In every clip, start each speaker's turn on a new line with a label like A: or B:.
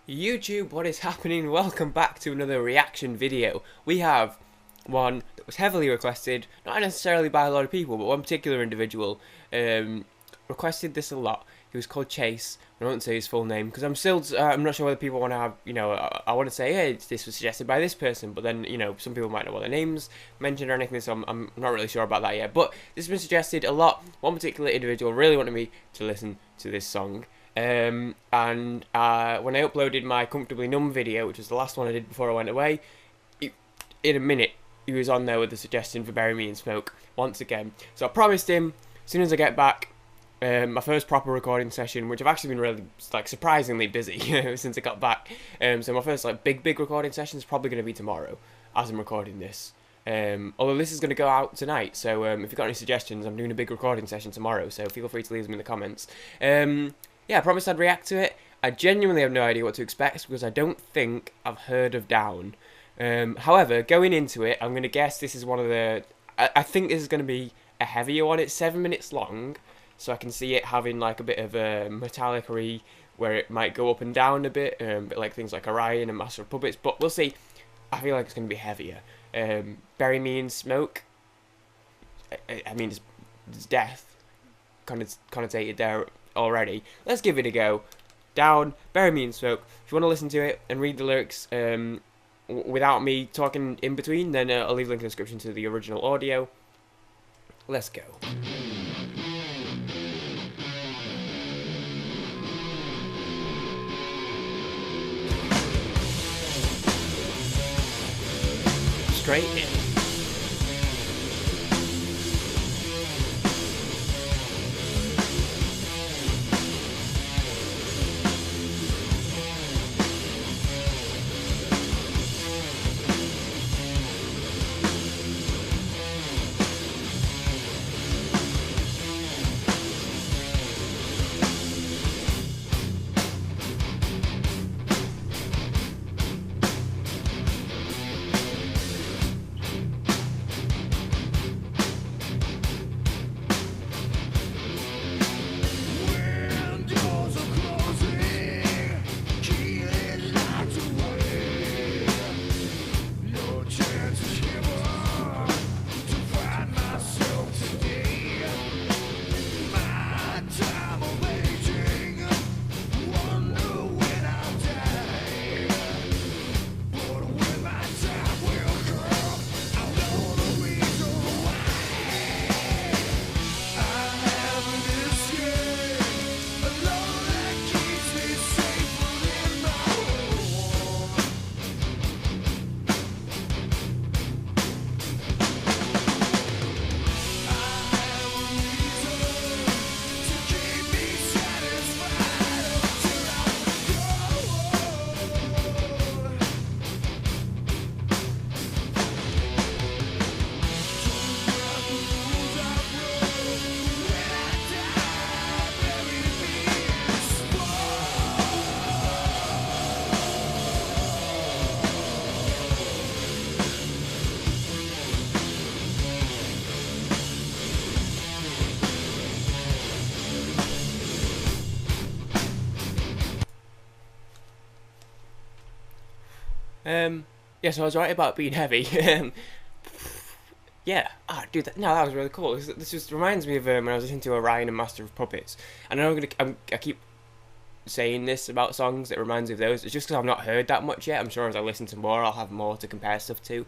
A: YouTube, what is happening? Welcome back to another reaction video. We have one that was heavily requested, not necessarily by a lot of people, but one particular individual requested this a lot. He was called Chase. I won't say his full name because I'm not sure whether people want to have, I want to say, hey, this was suggested by this person, but then, some people might not want their names mentioned or anything, so I'm not really sure about that yet. But this has been suggested a lot. One particular individual really wanted me to listen to this song. When I uploaded my Comfortably Numb video, which was the last one I did before I went away, in a minute he was on there with the suggestion for Bury Me in Smoke once again. So I promised him, as soon as I get back, my first proper recording session, which I've actually been really surprisingly busy since I got back. So my first big recording session is probably going to be tomorrow, as I'm recording this. Although this is going to go out tonight, so if you've got any suggestions, I'm doing a big recording session tomorrow, so feel free to leave them in the comments. Yeah, I promised I'd react to it. I genuinely have no idea what to expect because I don't think I've heard of Down. However, going into it, I'm going to guess this is one of the... I think this is going to be a heavier one. It's 7 minutes long, so I can see it having a bit of a metallic-y where it might go up and down a bit, like things like Orion and Master of Puppets, but we'll see. I feel like it's going to be heavier. Bury Me in Smoke. I mean, it's death connotated there already. Let's give it a go. Down, Bury Me in Smoke. If you want to listen to it and read the lyrics without me talking in between, then I'll leave a link in the description to the original audio. Let's go. Straight in. Yeah, so I was right about being heavy. Yeah, dude, that was really cool. This just reminds me of when I was listening to Orion and Master of Puppets. And I know I keep saying this about songs that reminds me of those. It's just because I've not heard that much yet. I'm sure as I listen to more, I'll have more to compare stuff to.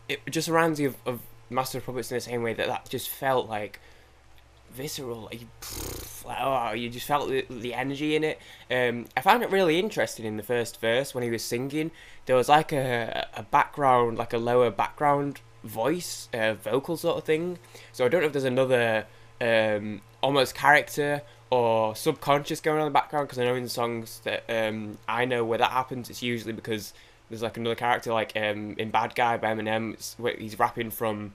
A: It just reminds me of Master of Puppets in the same way that just felt visceral. You just felt the energy in it. I found it really interesting in the first verse when he was singing. There was a background, a lower background voice, vocal sort of thing. So I don't know if there's another almost character or subconscious going on in the background, because I know in songs that I know where that happens, it's usually because there's another character, in Bad Guy by Eminem, he's rapping from...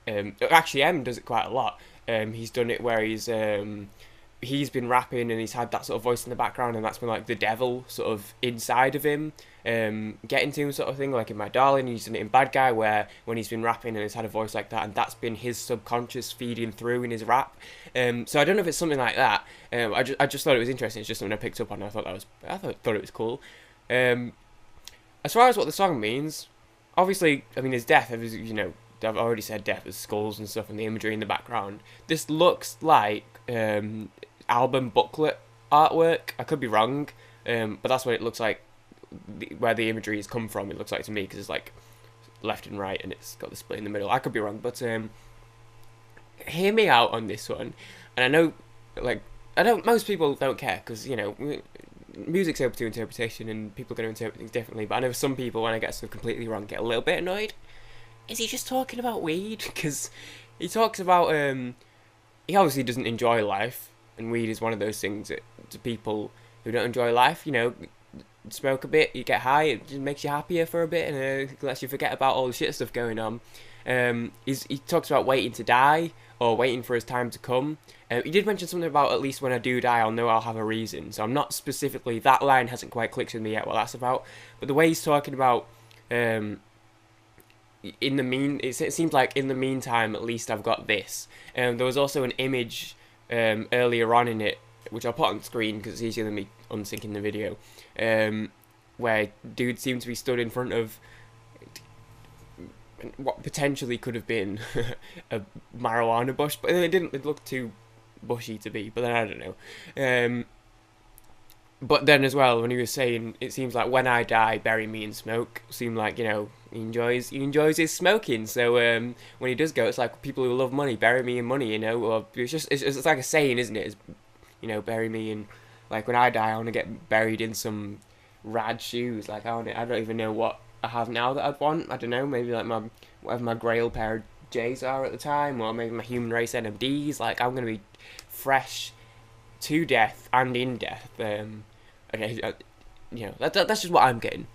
A: actually, M does it quite a lot. He's done it where he's been rapping and he's had that sort of voice in the background, and that's been the devil sort of inside of him getting to him sort of thing, like in My Darling. He's done it in Bad Guy where when he's been rapping and he's had a voice like that, and that's been his subconscious feeding through in his rap. So I don't know if it's something like that. I just thought it was interesting. It's just something I picked up on and I thought it was cool. As far as what the song means, obviously, I mean, there's death. You know, I've already said death. There's skulls and stuff, and the imagery in the background. This looks like album booklet artwork. I could be wrong, but that's what it looks like. Where the imagery has come from, it looks like to me, because it's like left and right, and it's got the split in the middle. I could be wrong, but hear me out on this one. And I know, like, most people don't care, because, you know, music's open to interpretation and people are going to interpret things differently, but I know some people, when I get stuff completely wrong, get a little bit annoyed. Is he just talking about weed? Because he talks about, he obviously doesn't enjoy life, and weed is one of those things that, to people who don't enjoy life, you know, smoke a bit, you get high, it just makes you happier for a bit, and it lets you forget about all the shit stuff going on. He talks about waiting to die, or waiting for his time to come. He did mention something about, at least when I do die, I'll know I'll have a reason. So I'm not specifically, that line hasn't quite clicked with me yet what that's about. But the way he's talking about, it seems like in the meantime, at least I've got this. There was also an image earlier on in it, which I'll put on screen because it's easier than me unsyncing the video, where dude seemed to be stood in front of what potentially could have been a marijuana bush, but it looked too bushy to be, but then I don't know. But then as well, when he was saying, it seems like when I die, bury me in smoke, seemed like, you know, he enjoys his smoking. So when he does go, it's like, people who love money, bury me in money, you know, or it's like a saying, isn't it? It's, you know, bury me in, like, when I die, I want to get buried in some rad shoes. Like, I don't even know what I have now that I'd want. I don't know, maybe like whatever my grail pair of J's are at the time, or maybe my human race NMDs. Like, I'm gonna be fresh to death and in death. And you know, that's just what I'm getting.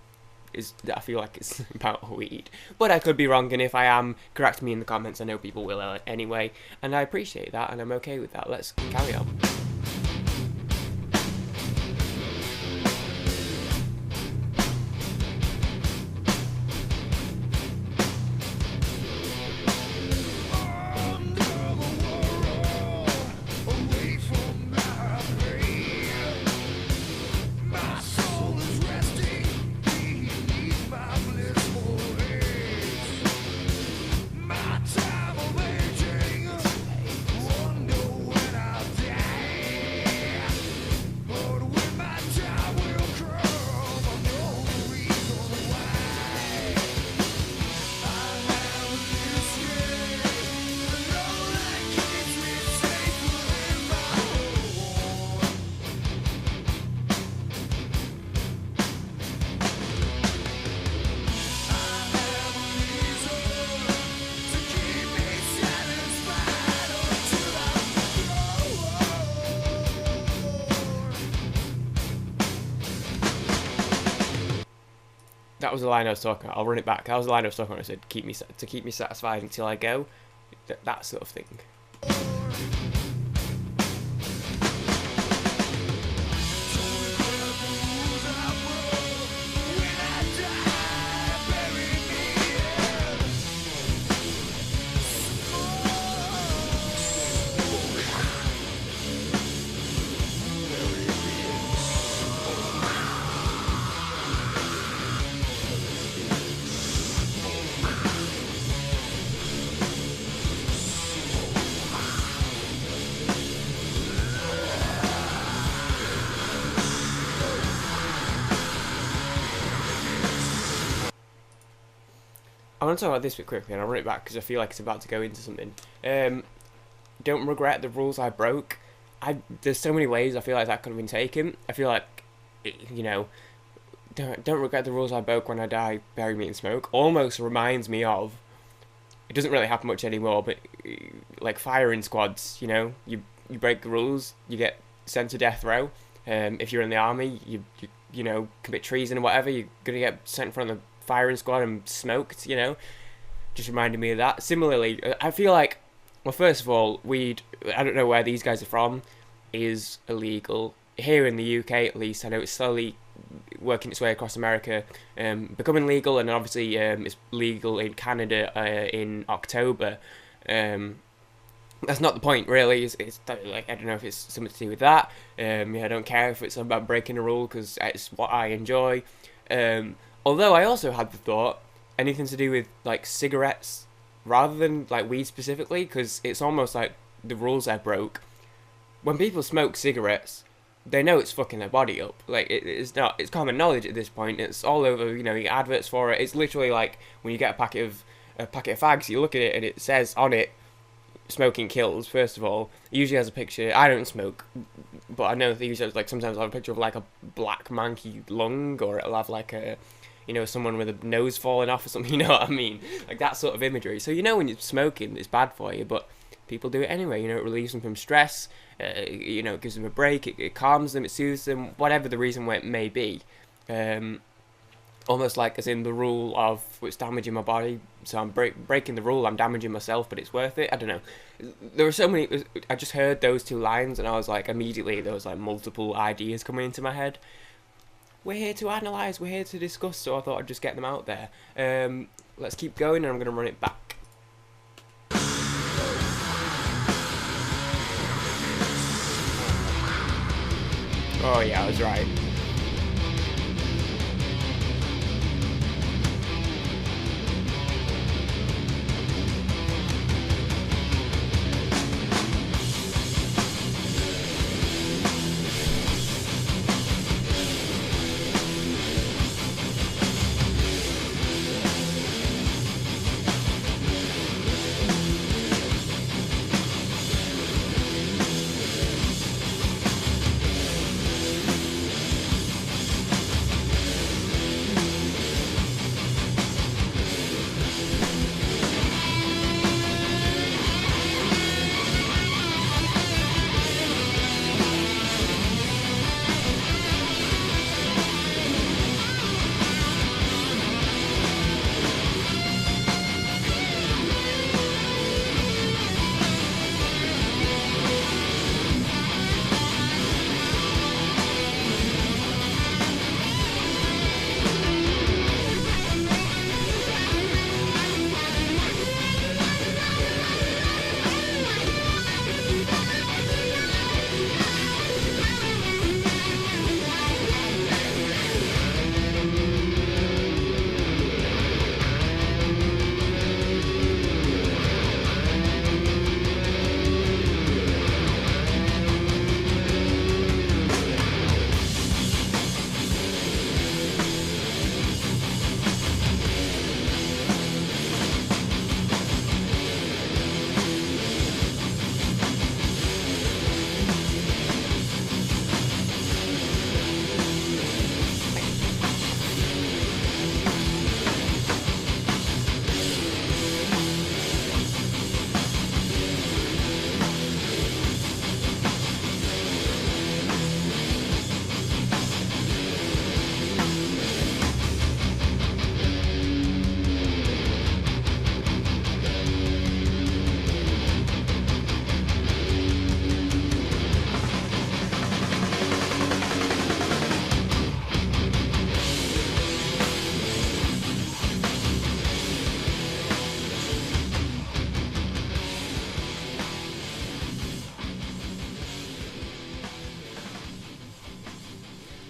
A: Is that I feel like it's about weed, but I could be wrong, and if I am, correct me in the comments. I know people will anyway, and I appreciate that, and I'm okay with that. Let's carry on. That was the line I was talking about. I'll run it back. That was the line I was talking about. I said, keep me satisfied until I go. That sort of thing. I want to talk about this bit quickly, and I'll run it back because I feel like it's about to go into something. Don't regret the rules I broke. There's so many ways I feel like that could have been taken. I feel like, you know, don't regret the rules I broke. When I die, bury me in smoke. Almost reminds me of, it doesn't really happen much anymore, but like firing squads. You know, you break the rules, you get sent to death row. If you're in the army, you know, commit treason or whatever, you're gonna get sent in front of the firing squad and smoked, you know. Just reminded me of that. Similarly, I feel like, well, first of all, weed, I don't know where these guys are from, is illegal. Here in the UK, at least, I know it's slowly working its way across America, becoming legal, and obviously it's legal in Canada in October. That's not the point, really. It's like, I don't know if it's something to do with that. Yeah, I don't care if it's about breaking a rule because it's what I enjoy. Although I also had the thought anything to do with like cigarettes rather than like weed specifically, because it's almost like the rules I broke. When people smoke cigarettes, they know it's fucking their body up. Like it's not. It's common knowledge at this point. It's all over. You know, you get adverts for it. It's literally like when you get a packet of fags. You look at it and it says on it, "Smoking kills." First of all, it usually has a picture. I don't smoke, but I know they usually like sometimes I'll have a picture of like a black manky lung, or it'll have like a, you know, someone with a nose falling off or something. You know what I mean? Like that sort of imagery. So you know when you're smoking, it's bad for you, but people do it anyway. You know, it relieves them from stress. You know, it gives them a break. It calms them. It soothes them. Whatever the reason why it may be. Almost like as in the rule of it's damaging my body, so I'm breaking the rule. I'm damaging myself, but it's worth it. I don't know. There were so many. I just heard those two lines, and I was like, immediately there was like multiple ideas coming into my head. We're here to analyse. We're here to discuss. So I thought I'd just get them out there. Let's keep going, and I'm going to run it back. Oh yeah, I was right.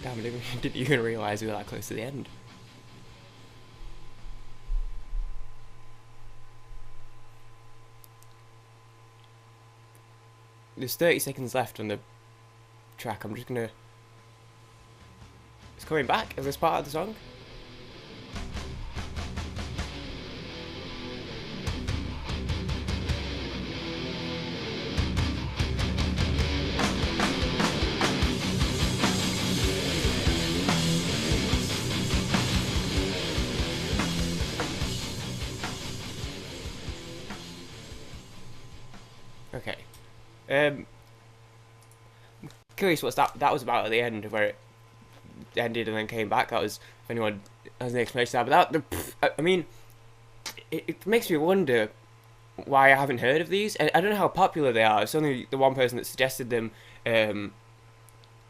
A: Damn, didn't even realise we were that close to the end. There's 30 seconds left on the track. I'm just gonna... It's coming back as this part of the song. Okay. Curious what that was about at the end, where it ended and then came back. That was, if anyone has an explanation to that. But that, I mean, it makes me wonder why I haven't heard of these. I don't know how popular they are. It's only the one person that suggested them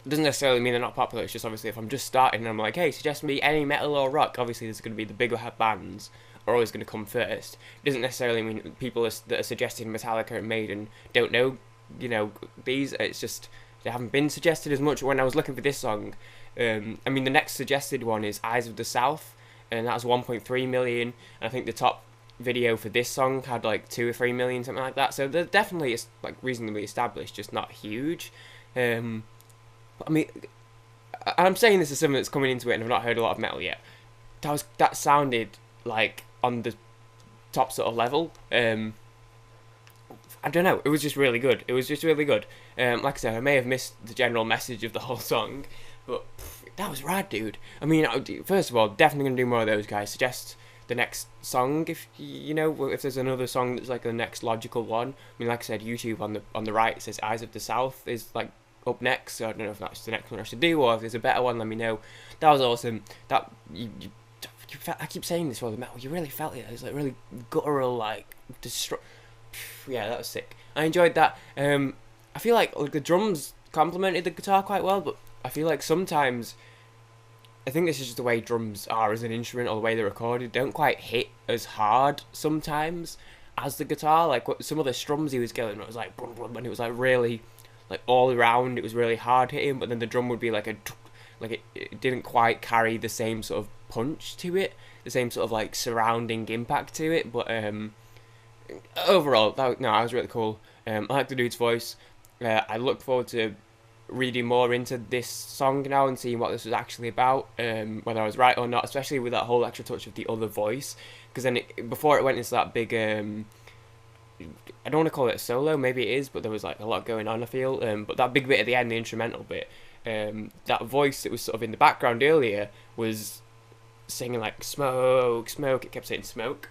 A: It doesn't necessarily mean they're not popular. It's just obviously if I'm just starting and I'm like, hey, suggest me any metal or rock, obviously there's going to be the bigger bands are always going to come first. It doesn't necessarily mean people that are suggesting Metallica and Maiden don't know, these. It's just they haven't been suggested as much. When I was looking for this song, I mean, the next suggested one is Eyes of the South, and that was 1.3 million. And I think the top video for this song had like 2 or 3 million, something like that. So they're definitely like reasonably established, just not huge. I mean, I'm saying this as someone that's coming into it and I've not heard a lot of metal yet. That sounded like on the top sort of level. I don't know. It was just really good. Like I said, I may have missed the general message of the whole song, but that was rad, dude. I mean, first of all, definitely gonna do more of those guys. Suggest the next song if if there's another song that's like the next logical one. I mean, like I said, YouTube on the right, it says Eyes of the South is like up next, so I don't know if that's the next one I should do, or if there's a better one, let me know. That was awesome. That you felt, I keep saying this for the metal, you really felt it. It was like really guttural, like yeah, that was sick. I enjoyed that. I feel like the drums complemented the guitar quite well, but I feel like sometimes, I think this is just the way drums are as an instrument, or the way they're recorded, don't quite hit as hard sometimes as the guitar. Like some of the strums he was going, it was like brum, brum, and it was like really, like all around, it was really hard hitting. But then the drum would be like it didn't quite carry the same sort of punch to it, the same sort of like surrounding impact to it. But overall, that was really cool. I like the dude's voice. I look forward to reading more into this song now and seeing what this was actually about, whether I was right or not, especially with that whole extra touch of the other voice, because then before it went into that big I don't want to call it a solo, maybe it is, but there was like a lot going on, I feel, but that big bit at the end, the instrumental bit, that voice that was sort of in the background earlier was singing like smoke, smoke, it kept saying smoke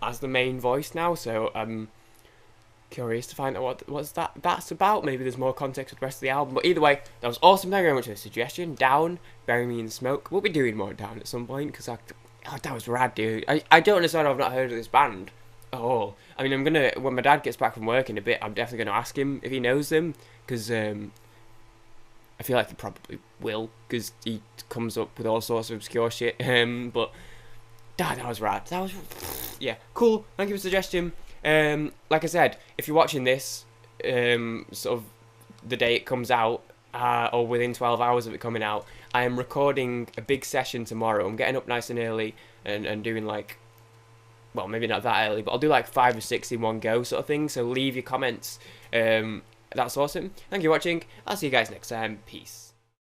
A: as the main voice now, so I'm curious to find out what's that's about. Maybe there's more context with the rest of the album, but either way, that was awesome. Thank you very much for the suggestion. Down, Bury Me in Smoke. We'll be doing more Down at some point, because that was rad, dude. I don't understand how I've not heard of this band at all. I mean, when my dad gets back from work in a bit, I'm definitely going to ask him if he knows them, because I feel like he probably will, because he comes up with all sorts of obscure shit, but that was rad. That was, yeah, cool. Thank you for the suggestion. Like I said, if you're watching this, sort of the day it comes out, or within 12 hours of it coming out, I am recording a big session tomorrow. I'm getting up nice and early and doing like, well, maybe not that early, but I'll do like 5 or 6 in one go sort of thing, so leave your comments. That's awesome. Thank you for watching. I'll see you guys next time. Peace.